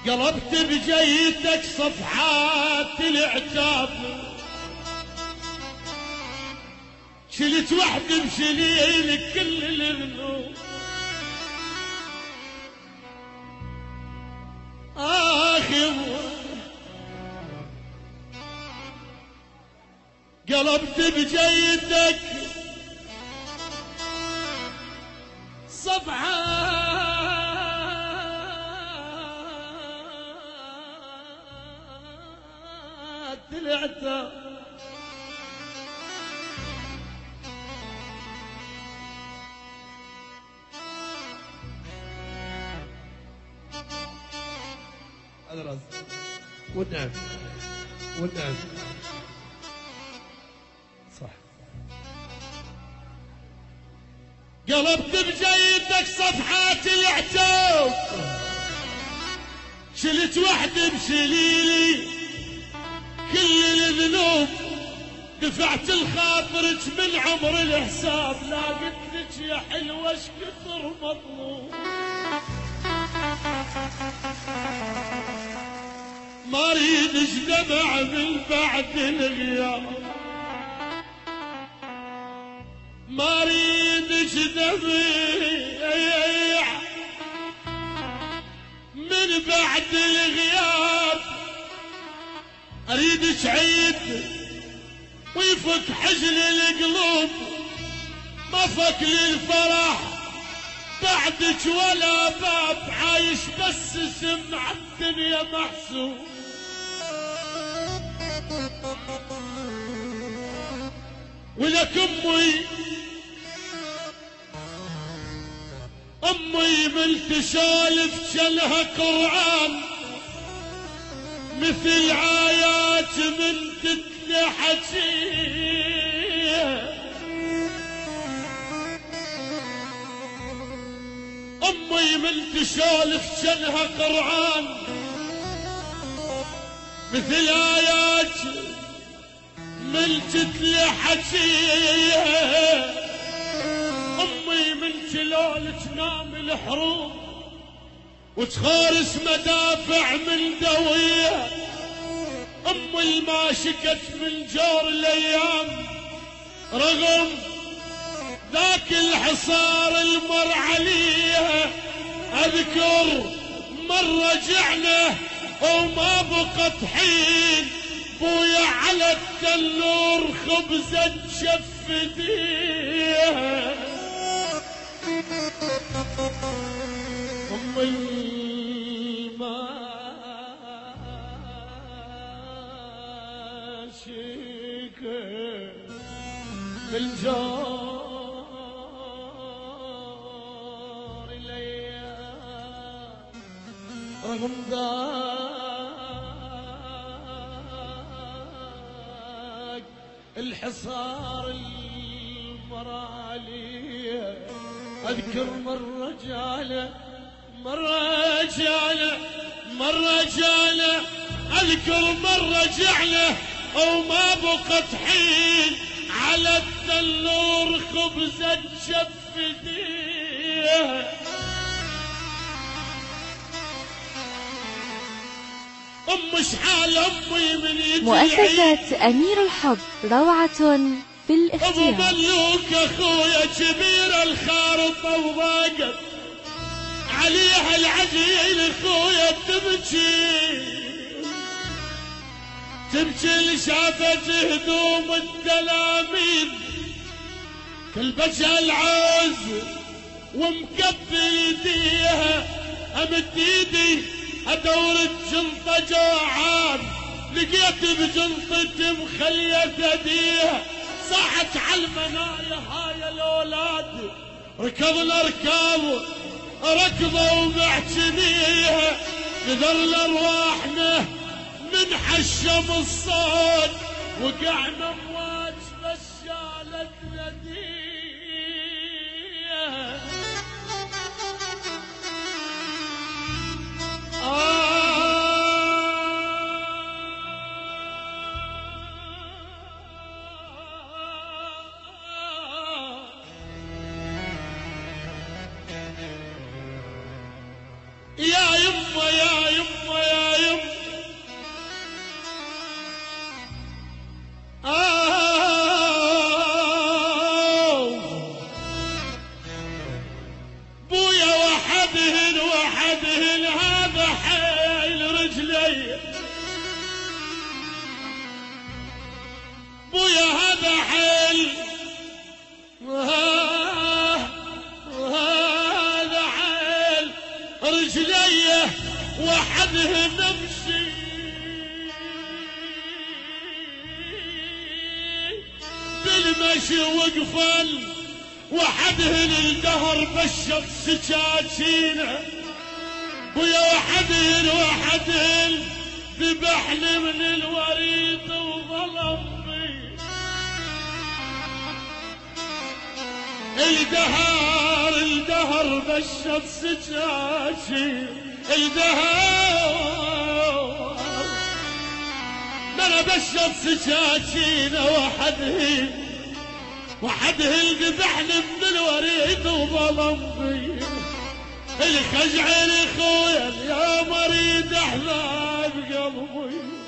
قلبت بجيتك صفحات العتاب، شلت وحدي بشليلك كل الذنوب. قلبت بجيتك صفحات العتاب، والنعم والنعم صح. قلبت بجيتك صفحات العتاب، شلت وحدي بشليلي كل الذنوب. دفعت الخاطرك من عمر الحساب، لا قلتلك يا حلوة اش كثر مطلوب. ما اريدش دمع من بعد الغياب، ما اريدش دمع من بعد الغياب. اريدك عيد ويفك حزن القلوب، ما فك للفرح بعدك ولا باب. عايش بس سمع الدنيا محسوب. ولك امي من تسالف جلها قرآن، مثل آيات من تتلى حكيها. امي من تسالف جلها قرآن، مثل آيات من تتلى حكيها. امي من جلال تنام الحروب وتخارس مدافع من دوية. امي ما شكت من جور الايام، رغم ذاك الحصار المر عليها. اذكر مرة رجعنا وما بقت حين، بويا على التنور خبزة شفتيها. امي ما شكت بالجار الايام، رغم ذاك الحصار المرالي. اذكر مرة جاله اذكر مرة جعله وما بقت حين، على التنور خبزة شفتيها. شحال امي من يجي مؤسسة أمير الحب، روعة في الاختيار. ابو ملوك اخويا كبير الخارطة وضاقت عليها العجيل. اخويا تبكي اللي شافت هدوم التلاميذ، كل بجها العز ومكبل يديها. امد ايدي ادور الجنطة جوعان، لقيت بجنطتي مخلية ثديها. صاحت على المنايا هاي الاولاد، ركضنا ركضوا ومعتنيها. قدرنا ارواحنا من حشم الصوت، وقعنا امواج بس شالتنا ديها. يا وياه وحده نمشي بالمشي وقفل وحده الدهر بشر سكاكينه ويا وحده ذبحني من الوريد وظلم بي الدهر بشر سكاكين الدهر انا بشر سكاكينه وحده ذبحني من الوريد وظلم بي الخجع خويا يا مريض احباب قلبي